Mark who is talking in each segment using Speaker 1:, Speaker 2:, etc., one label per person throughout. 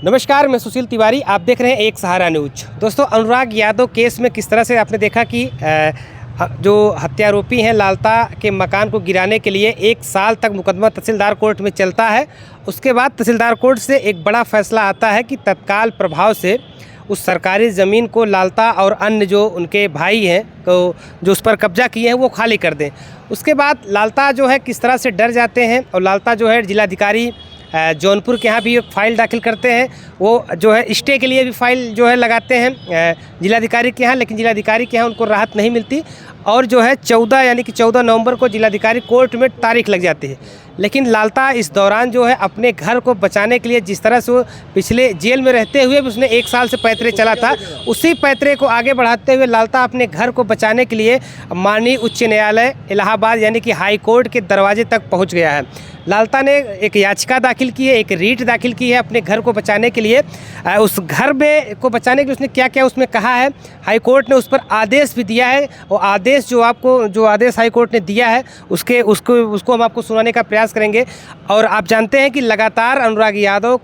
Speaker 1: नमस्कार, मैं सुशील तिवारी। आप देख रहे हैं एक सहारा न्यूज। दोस्तों, अनुराग यादव केस में किस तरह से आपने देखा कि जो हत्यारोपी हैं लालता के मकान को गिराने के लिए 1 साल तक मुकदमा तहसीलदार कोर्ट में चलता है। उसके बाद तहसीलदार कोर्ट से एक बड़ा फैसला आता है कि तत्काल प्रभाव से उस सरकारी ज़मीन को लालता और अन्य जो उनके भाई हैं तो जो उस पर कब्जा किए हैं वो खाली कर दें। उसके बाद लालता जो है किस तरह से डर जाते हैं और लालता जो है जिलाधिकारी जौनपुर के यहाँ भी एक फ़ाइल दाखिल करते हैं। वो जो है स्टे के लिए भी फ़ाइल जो है लगाते हैं जिलाधिकारी के यहाँ, लेकिन जिलाधिकारी के यहाँ उनको राहत नहीं मिलती और जो है 14 यानी कि 14 नवंबर को जिलाधिकारी कोर्ट में तारीख लग जाती है। लेकिन लालता इस दौरान जो है अपने घर को बचाने के लिए जिस तरह से वो पिछले जेल में रहते हुए भी उसने 1 साल से पैतरे चला था, उसी पैतरे को आगे बढ़ाते हुए लालता अपने घर को बचाने के लिए माननीय उच्च न्यायालय इलाहाबाद यानी कि हाई कोर्ट के दरवाजे तक पहुंच गया है। लालता ने एक याचिका दाखिल की है, एक रीट दाखिल की है अपने घर को बचाने के लिए। उस घर में को बचाने के लिए उसने क्या क्या उसमें कहा है, हाई कोर्ट ने उस पर आदेश भी दिया है। और आदेश जो आदेश हाई कोर्ट ने दिया है उसको हम आपको सुनाने का प्रयास करेंगे। और आप जानते हैं कि लगातार अनुराग यादव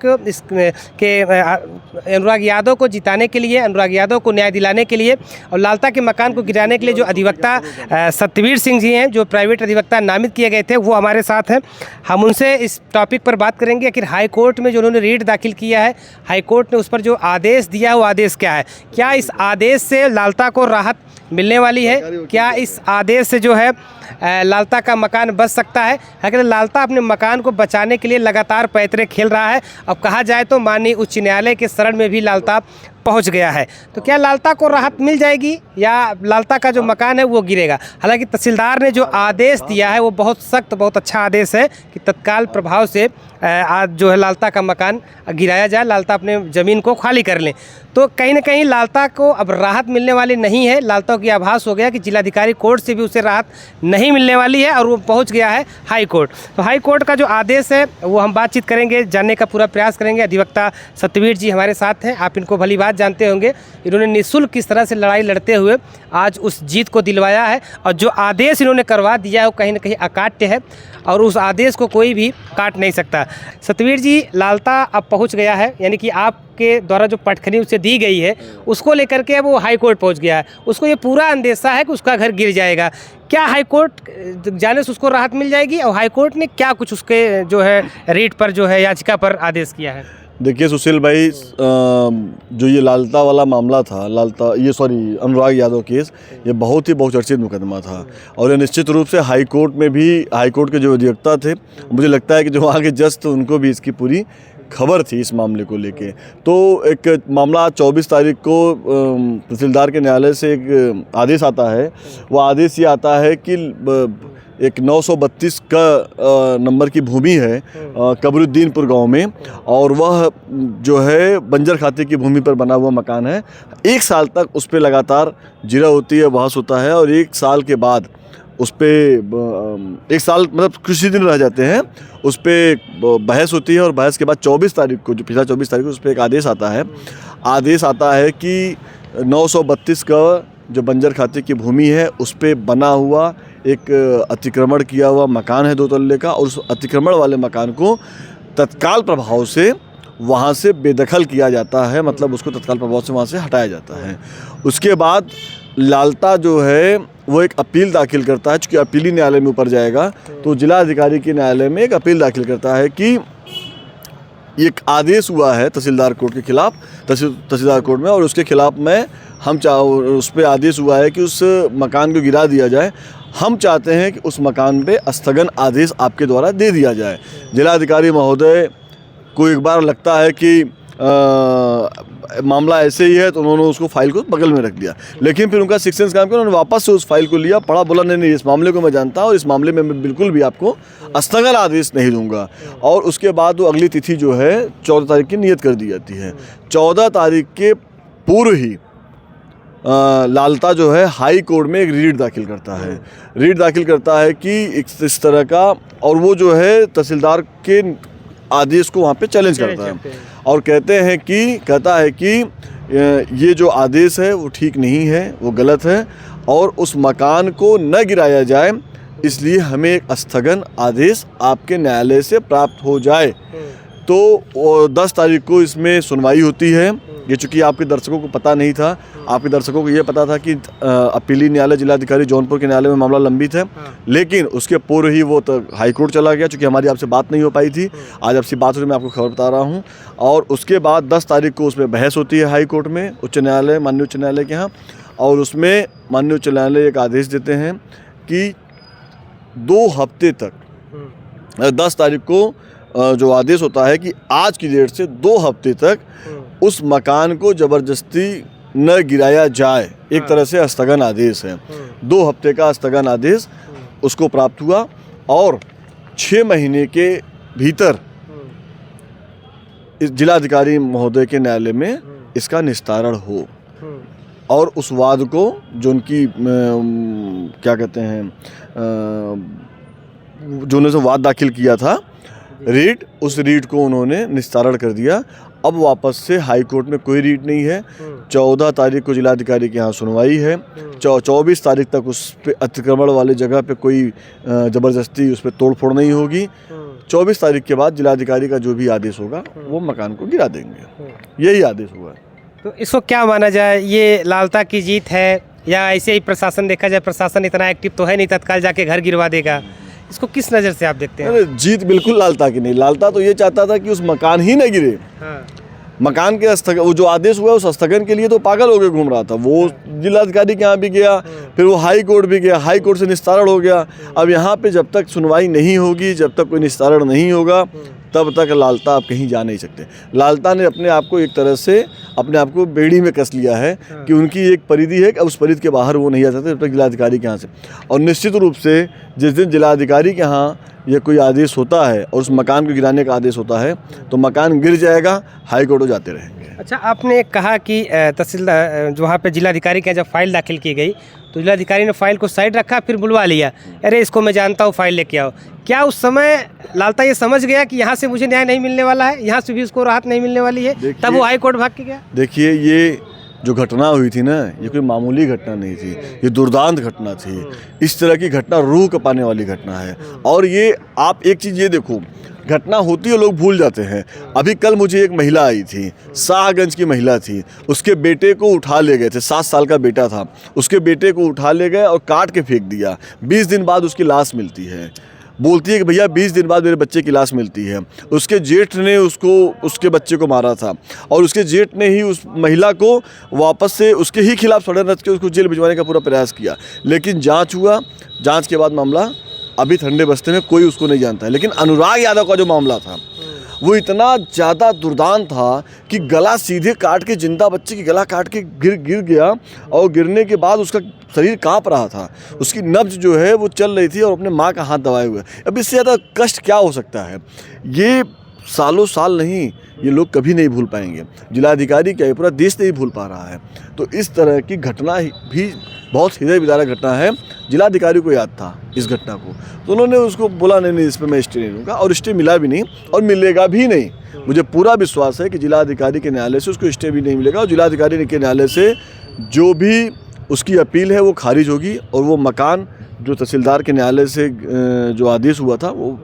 Speaker 1: को जिताने के लिए, अनुराग यादव को न्याय दिलाने के लिए और लालता के मकान को गिराने के लिए जो अधिवक्ता सत्यवीर सिंह जी हैं, जो प्राइवेट अधिवक्ता नामित किए गए थे, वो हमारे साथ हैं। हम उनसे इस टॉपिक पर बात करेंगे। आखिर हाई कोर्ट में जो उन्होंने रीट दाखिल किया है, हाई कोर्ट ने उस पर जो आदेश दिया है वो आदेश क्या है, क्या इस आदेश से लालता को राहत मिलने वाली है, क्या इस आदेश से जो है लालता का मकान बच सकता है। अगर लालता अपने मकान को बचाने के लिए लगातार पैतरे खेल रहा है। अब कहा जाए तो माननीय उच्च न्यायालय के शरण में भी लालता पहुंच गया है, तो क्या लालता को राहत मिल जाएगी या लालता का जो मकान है वो गिरेगा। हालांकि तहसीलदार ने जो आदेश दिया है वो बहुत सख्त, बहुत अच्छा आदेश है कि तत्काल प्रभाव से आज जो है लालता का मकान गिराया जाए, लालता अपने ज़मीन को खाली कर लें। तो कहीं ना कहीं लालता को अब राहत मिलने वाली नहीं है। लालता की आभास हो गया कि जिलाधिकारी कोर्ट से भी उसे राहत नहीं मिलने वाली है और वो पहुंच गया है हाई कोर्ट। तो हाई कोर्ट का जो आदेश है वो हम बातचीत करेंगे, जानने का पूरा प्रयास करेंगे। अधिवक्ता सत्यवीर जी हमारे साथ हैं, आप इनको भली बात जानते होंगे। इन्होंने निःशुल्क किस तरह से लड़ाई लड़ते हुए आज उस जीत को दिलवाया है और जो आदेश इन्होंने करवा दिया है वो कहीं ना कहीं अकाट्य है और उस आदेश को कोई भी काट नहीं सकता। सत्यवीर जी, लालता अब पहुंच गया है, यानी कि आपके द्वारा जो पटखनी उसे दी गई है उसको लेकर के अब वो हाई कोर्ट पहुंच गया है। उसको ये पूरा अंदेशा है कि उसका घर गिर जाएगा। क्या हाई कोर्ट जाने से उसको राहत मिल जाएगी और हाई कोर्ट ने क्या कुछ उसके जो है रीट पर जो है याचिका पर आदेश किया है?
Speaker 2: देखिए सुशील भाई, जो ये लालता वाला मामला था, अनुराग यादव केस, ये बहुत ही बहुचर्चित मुकदमा था और ये निश्चित रूप से हाई कोर्ट में भी, हाई कोर्ट के जो अधिवक्ता थे, मुझे लगता है कि जो वहाँ के जज थे उनको भी इसकी पूरी खबर थी इस मामले को लेके। तो एक मामला 24 तारीख को तहसीलदार के न्यायालय से एक आदेश आता है। वो आदेश ये आता है कि एक 932 का नंबर की भूमि है कबरुद्दीनपुर गांव में और वह जो है बंजर खाते की भूमि पर बना हुआ मकान है। 1 साल तक उस पर लगातार जिरा होती है, बहस होता है और 1 साल के बाद उस पर 1 साल मतलब कुछ ही दिन रह जाते हैं, उस पर बहस होती है और बहस के बाद 24 तारीख को, जो पिछला 24 तारीख को, उस पर एक आदेश आता है। आदेश आता है कि 932 का जो बंजर खाते की भूमि है उस पर बना हुआ एक अतिक्रमण किया हुआ मकान है 2 तल्ले का और उस अतिक्रमण वाले मकान को तत्काल प्रभाव से वहाँ से बेदखल किया जाता है, मतलब उसको तत्काल प्रभाव से वहाँ से हटाया जाता है। उसके बाद लालता जो है वो एक अपील दाखिल करता है। चूँकि अपीली न्यायालय में ऊपर जाएगा तो जिला अधिकारी के न्यायालय में एक अपील दाखिल करता है कि एक आदेश हुआ है तहसीलदार कोर्ट के खिलाफ, तहसीलदार कोर्ट में, और उसके खिलाफ में उस पर आदेश हुआ है कि उस मकान को गिरा दिया जाए। हम चाहते हैं कि उस मकान पे स्थगन आदेश आपके द्वारा दे दिया जाए। जिलाधिकारी महोदय को एक बार लगता है कि मामला ऐसे ही है तो उन्होंने उसको फाइल को बगल में रख दिया, लेकिन फिर उनका सिक्स सेंस काम किया, उन्होंने वापस से उस फाइल को लिया, पढ़ा, बोला नहीं इस मामले को मैं जानता हूँ और इस मामले में मैं बिल्कुल भी आपको स्थगन आदेश नहीं दूंगा। और उसके बाद वो अगली तिथि जो है 14 तारीख की नियत कर दी जाती है। 14 तारीख के पूर्व ही लालता जो है हाई कोर्ट में एक रीट दाखिल करता है। रीट दाखिल करता है कि इस तरह का, और वो जो है तहसीलदार के आदेश को वहाँ पे चैलेंज करता है और कहता है कि ये जो आदेश है वो ठीक नहीं है, वो गलत है और उस मकान को न गिराया जाए, इसलिए हमें एक स्थगन आदेश आपके न्यायालय से प्राप्त हो जाए। तो 10 तारीख को इसमें सुनवाई होती है। ये चूँकि आपके दर्शकों को पता नहीं था, आपके दर्शकों को ये पता था कि अपीली न्यायालय जिलाधिकारी जौनपुर के न्यायालय में मामला लंबित है, लेकिन उसके पूर्व ही वो तो हाई कोर्ट चला गया। चूँकि हमारी आपसे बात नहीं हो पाई थी, आज आपसे बात हो रही, मैं आपको खबर बता रहा हूँ। और उसके बाद 10 तारीख को उसमें बहस होती है हाई कोर्ट में, उच्च न्यायालय, माननीय उच्च न्यायालय के यहाँ। और उसमें माननीय उच्च न्यायालय एक आदेश देते हैं कि 2 हफ्ते तक, 10 तारीख को जो आदेश होता है कि आज की डेट से 2 हफ्ते तक उस मकान को ज़बरदस्ती न गिराया जाए, एक तरह से स्थगन आदेश है। 2 हफ्ते का स्थगन आदेश उसको प्राप्त हुआ और 6 महीने के भीतर इस जिलाधिकारी महोदय के न्यायालय में इसका निस्तारण हो और उस वाद को जो उनकी क्या कहते हैं, जो उन्होंने वाद दाखिल किया था रीट, उस रीट को उन्होंने निस्तारण कर दिया। अब वापस से हाई कोर्ट में कोई रीट नहीं है। 14 तारीख को जिलाधिकारी के यहाँ सुनवाई है। 24 तारीख तक उस पे अतिक्रमण वाले जगह पे कोई ज़बरदस्ती उस पर तोड़ फोड़ नहीं होगी। 24 तारीख के बाद जिलाधिकारी का जो भी आदेश होगा वो मकान को गिरा देंगे, यही आदेश हुआ है।
Speaker 1: तो इसको क्या माना जाए, ये लालता की जीत है या ऐसे ही प्रशासन, देखा जाए प्रशासन इतना एक्टिव तो है नहीं, तत्काल जाके घर गिरवा देगा? इसको किस नज़र से आप देखते हैं?
Speaker 2: अरे जीत बिल्कुल लालता की नहीं, लालता तो ये चाहता था कि उस मकान ही न गिरे।
Speaker 1: हाँ।
Speaker 2: मकान के स्थगन, वो जो आदेश हुआ उस स्थगन के लिए तो पागल होकर घूम रहा था। वो जिलाधिकारी के यहाँ भी गया, फिर वो हाई कोर्ट भी गया, हाई कोर्ट से निस्तारण हो गया। अब यहाँ पे जब तक सुनवाई नहीं होगी, जब तक कोई निस्तारण नहीं होगा, तब तक लालता आप कहीं जा नहीं सकते। लालता ने अपने आप को एक तरह से अपने आप को बेड़ी में कस लिया है कि उनकी एक परिधि है कि उस परिधि के बाहर वो नहीं जा सकते जब तक जिलाधिकारी के यहाँ से। और निश्चित रूप से जिस दिन जिलाधिकारी के यहाँ ये कोई आदेश होता है और उस मकान को गिराने का आदेश होता है तो मकान गिर जाएगा, हाई कोर्ट जाते रहेंगे।
Speaker 1: अच्छा, आपने कहा कि तहसीलदार जो वहाँ पे जिलाधिकारी के जब फाइल दाखिल की गई तो जिलाधिकारी ने फाइल को साइड रखा, फिर बुलवा लिया, अरे इसको मैं जानता हूँ, फाइल लेके आओ। क्या उस समय लालता ये समझ गया कि यहाँ से मुझे न्याय नहीं मिलने वाला है, यहाँ से भी उसको राहत नहीं मिलने वाली है, तब वो हाई कोर्ट भाग के गया?
Speaker 2: देखिए, ये जो घटना हुई थी ना, ये कोई मामूली घटना नहीं थी, ये दुर्दांत घटना थी। इस तरह की घटना रूह कपाने वाली घटना है। और ये आप एक चीज़ ये देखो, घटना होती है लोग भूल जाते हैं। अभी कल मुझे एक महिला आई थी, शाहगंज की महिला थी, उसके बेटे को उठा ले गए थे, 7 साल का बेटा था, उसके बेटे को उठा ले गए और काट के फेंक दिया। 20 दिन बाद उसकी लाश मिलती है, बोलती है कि भैया 20 दिन बाद मेरे बच्चे की लाश मिलती है। उसके जेठ ने उसके बच्चे को मारा था और उसके जेठ ने ही उस महिला को वापस से उसके ही खिलाफ षड्यंत्र रच के उसको जेल भिजवाने का पूरा प्रयास किया। लेकिन जांच हुआ, जांच के बाद मामला अभी ठंडे बस्ते में कोई उसको नहीं जानता है। लेकिन अनुराग यादव का जो मामला था वो इतना ज़्यादा दुर्दांत था कि गला सीधे काट के, जिंदा बच्चे की गला काट के गिर गया और गिरने के बाद उसका शरीर कांप रहा था, उसकी नब्ज जो है वो चल रही थी और अपने माँ का हाथ दबाए हुए। अब इससे ज़्यादा कष्ट क्या हो सकता है? ये सालों साल नहीं, ये लोग कभी नहीं भूल पाएंगे। जिलाधिकारी क्या, ये पूरा देश नहीं भूल पा रहा है। तो इस तरह की घटना भी बहुत हृदय विदारक घटना है। जिलाधिकारी को याद था इस घटना को, तो उन्होंने उसको बोला नहीं इस पर मैं स्टे नहीं लूँगा, और स्टे मिला भी नहीं और मिलेगा भी नहीं। मुझे पूरा विश्वास है कि जिलाधिकारी के न्यायालय से उसको स्टे भी नहीं मिलेगा और जिलाधिकारी के न्यायालय से जो भी उसकी अपील है वो खारिज होगी और वो मकान जो तहसीलदार के न्यायालय से जो आदेश हुआ था वो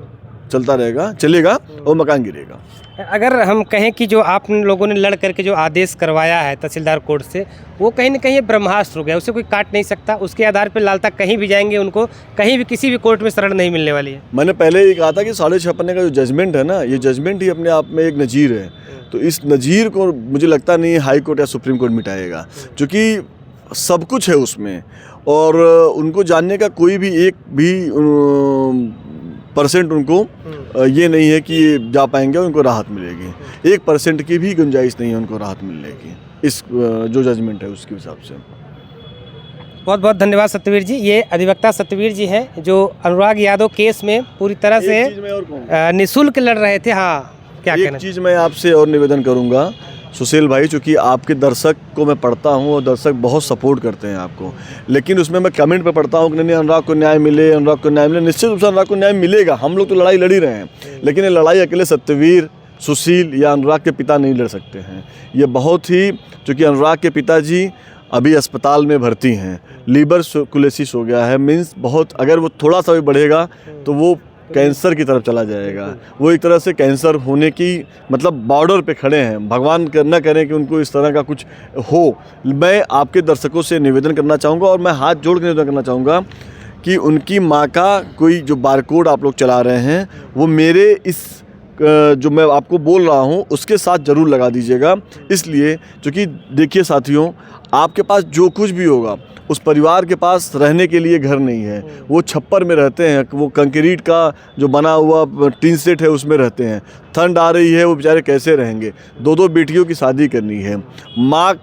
Speaker 2: चलता रहेगा, चलेगा और मकान गिरेगा।
Speaker 1: अगर हम कहें कि जो आप लोगों ने लड़ करके जो आदेश करवाया है तहसीलदार कोर्ट से, वो कहीं ना कहीं ब्रह्मास्त्र हो गया, उसे कोई काट नहीं सकता, उसके आधार पर लालता कहीं भी जाएंगे, उनको कहीं भी किसी भी कोर्ट में शरण नहीं मिलने वाली है।
Speaker 2: मैंने पहले ये कहा था कि 6.5 पन्ने का जो जजमेंट है ना, ये जजमेंट ही अपने आप में एक नज़ीर है। तो इस नज़ीर को मुझे लगता नहीं हाई कोर्ट या सुप्रीम कोर्ट मिटाएगा, क्योंकि सब कुछ है उसमें और उनको जानने का कोई भी एक भी % उनको ये नहीं है कि जा पाएंगे और उनको राहत मिलेगी। 1% की भी गुंजाइश नहीं है उनको राहत मिलने की, इस जो जजमेंट है उसके हिसाब से।
Speaker 1: बहुत बहुत धन्यवाद सत्यवीर जी। ये अधिवक्ता सत्यवीर जी हैं जो अनुराग यादव केस में पूरी तरह से निःशुल्क लड़ रहे थे। हाँ, क्या कहना?
Speaker 2: एक चीज़ मैं आपसे और निवेदन करूँगा सुशील भाई, चूँकि आपके दर्शक को मैं पढ़ता हूँ और दर्शक बहुत सपोर्ट करते हैं आपको, लेकिन उसमें मैं कमेंट पे पढ़ता हूँ कि नहीं अनुराग को न्याय मिले, अनुराग को न्याय मिले। निश्चित रूप से अनुराग को न्याय मिलेगा, हम लोग तो लड़ाई लड़ ही रहे हैं, लेकिन ये लड़ाई अकेले सत्यवीर, सुशील या अनुराग के पिता नहीं लड़ सकते हैं। ये बहुत ही, चूँकि अनुराग के पिताजी अभी अस्पताल में भर्ती हैं, लीवर सर्कुलेसिस हो गया है, मीन्स बहुत, अगर वो थोड़ा सा भी बढ़ेगा तो वो कैंसर की तरफ चला जाएगा। वो एक तरह से कैंसर होने की मतलब बॉर्डर पे खड़े हैं। भगवान न करें कि उनको इस तरह का कुछ हो। मैं आपके दर्शकों से निवेदन करना चाहूँगा और मैं हाथ जोड़ के निवेदन करना चाहूँगा कि उनकी माँ का कोई जो बारकोड आप लोग चला रहे हैं वो मेरे इस जो मैं आपको बोल रहा हूँ उसके साथ ज़रूर लगा दीजिएगा। इसलिए क्योंकि देखिए साथियों, आपके पास जो कुछ भी होगा, उस परिवार के पास रहने के लिए घर नहीं है, वो छप्पर में रहते हैं, वो कंक्रीट का जो बना हुआ टीन सेट है उसमें रहते हैं। ठंड आ रही है, वो बेचारे कैसे रहेंगे? दो बेटियों की शादी करनी है, माँ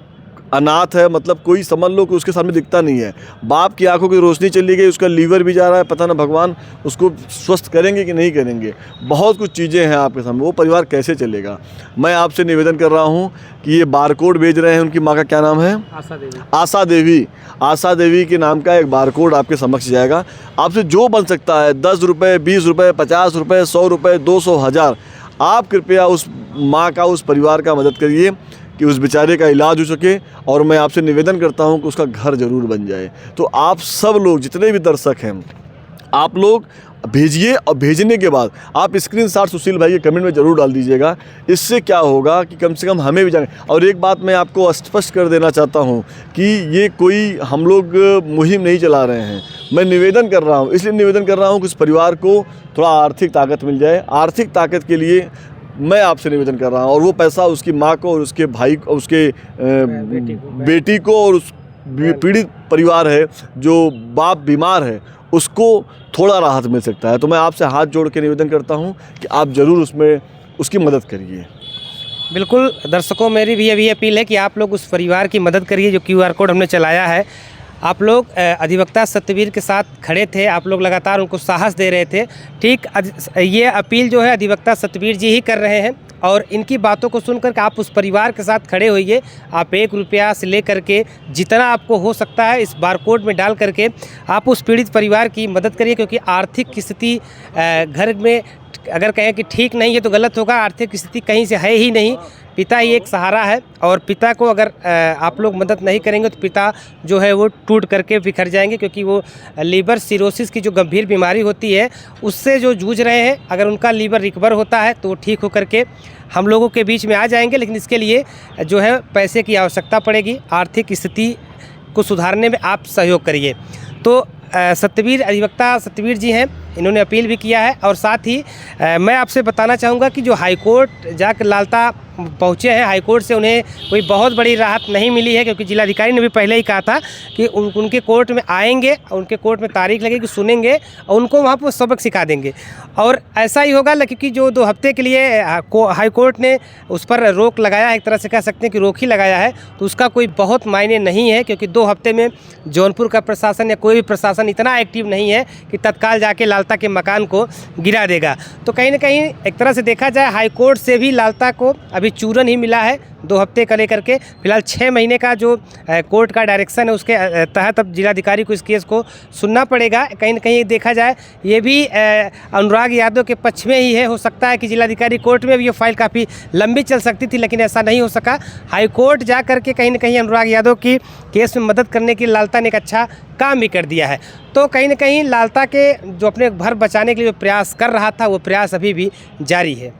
Speaker 2: अनाथ है, मतलब कोई समझ लो कि उसके सामने दिखता नहीं है। बाप की आंखों की रोशनी चली गई, उसका लीवर भी जा रहा है, पता ना भगवान उसको स्वस्थ करेंगे कि नहीं करेंगे। बहुत कुछ चीज़ें हैं आपके सामने, वो परिवार कैसे चलेगा? मैं आपसे निवेदन कर रहा हूँ कि ये बारकोड भेज रहे हैं, उनकी माँ का क्या नाम है?
Speaker 1: आशा देवी।
Speaker 2: आशा देवी के नाम का एक बारकोड आपके समक्ष जाएगा। आपसे जो बन सकता है 10 रुपये, 20 रुपये, 50 रुपये, 100 रुपये, 200, 1000, आप कृपया उस माँ का, उस परिवार का मदद करिए कि उस बेचारे का इलाज हो सके। और मैं आपसे निवेदन करता हूं कि उसका घर ज़रूर बन जाए। तो आप सब लोग जितने भी दर्शक हैं, आप लोग भेजिए और भेजने के बाद आप स्क्रीनशॉट सुशील भाई के कमेंट में ज़रूर डाल दीजिएगा। इससे क्या होगा कि कम से कम हमें भी जाने। और एक बात मैं आपको स्पष्ट कर देना चाहता हूं कि ये कोई हम लोग मुहिम नहीं चला रहे हैं। मैं निवेदन कर रहा हूं, इसलिए निवेदन कर रहा हूं कि उस परिवार को थोड़ा आर्थिक ताकत मिल जाए। आर्थिक ताकत के लिए मैं आपसे निवेदन कर रहा हूँ, और वो पैसा उसकी माँ को और उसके भाई को, उसके बेटी को और उस पीड़ित परिवार है जो बाप बीमार है, उसको थोड़ा राहत मिल सकता है। तो मैं आपसे हाथ जोड़ के निवेदन करता हूँ कि आप ज़रूर उसमें उसकी मदद करिए।
Speaker 1: बिल्कुल दर्शकों, मेरी भी यही अपील है कि आप लोग उस परिवार की मदद करिए जो QR कोड हमने चलाया है। आप लोग अधिवक्ता सत्यवीर के साथ खड़े थे, आप लोग लगातार उनको साहस दे रहे थे। ठीक ये अपील जो है अधिवक्ता सत्यवीर जी ही कर रहे हैं, और इनकी बातों को सुनकर के आप उस परिवार के साथ खड़े होइए। आप 1 रुपया से लेकर के जितना आपको हो सकता है इस बारकोड में डाल करके आप उस पीड़ित परिवार की मदद करिए, क्योंकि आर्थिक स्थिति घर में अगर कहें कि ठीक नहीं है तो गलत होगा। आर्थिक स्थिति कहीं से है ही नहीं, पिता ही एक सहारा है, और पिता को अगर आप लोग मदद नहीं करेंगे तो पिता जो है वो टूट करके बिखर जाएंगे, क्योंकि वो लीवर सिरोसिस की जो गंभीर बीमारी होती है उससे जो जूझ रहे हैं। अगर उनका लीवर रिकवर होता है तो वो ठीक होकर के हम लोगों के बीच में आ जाएंगे, लेकिन इसके लिए जो है पैसे की आवश्यकता पड़ेगी। आर्थिक स्थिति को सुधारने में आप सहयोग करिए। तो सत्यवीर अधिवक्ता सत्यवीर जी हैं, इन्होंने अपील भी किया है। और साथ ही मैं आपसे बताना चाहूँगा कि जो हाईकोर्ट जाकर लालता पहुँचे हैं, हाईकोर्ट से उन्हें कोई बहुत बड़ी राहत नहीं मिली है, क्योंकि जिलाधिकारी ने भी पहले ही कहा था कि उनके कोर्ट में आएंगे, उनके कोर्ट में तारीख लगेगी, सुनेंगे और उनको वहाँ पर सबक सिखा देंगे। और ऐसा ही होगा, क्योंकि जो 2 हफ्ते के लिए हाईकोर्ट ने उस पर रोक लगाया है, एक तरह से कह सकते हैं कि रोक ही लगाया है, तो उसका कोई बहुत मायने नहीं है, क्योंकि 2 हफ्ते में जौनपुर का प्रशासन या कोई भी प्रशासन इतना एक्टिव नहीं है कि तत्काल जाके लालता के मकान को गिरा देगा। तो कहीं ना कहीं एक तरह से देखा जाए हाईकोर्ट से भी लालता को अभी चूरन ही मिला है 2 हफ्ते का लेकर के। फिलहाल 6 महीने का जो कोर्ट का डायरेक्शन है उसके तहत अब जिलाधिकारी को इस केस को सुनना पड़ेगा। कहीं ना कहीं देखा जाए ये भी अनुराग यादव के पक्ष में ही है। हो सकता है कि जिलाधिकारी कोर्ट में भी ये फाइल काफ़ी लंबी चल सकती थी, लेकिन ऐसा नहीं हो सका। हाईकोर्ट जा करके कहीं ना कहीं अनुराग यादव की केस में मदद करने की लालता ने एक अच्छा काम भी कर दिया है। तो कहीं ना कहीं लालता के जो अपने घर बचाने के लिए प्रयास कर रहा था वो प्रयास अभी भी जारी है।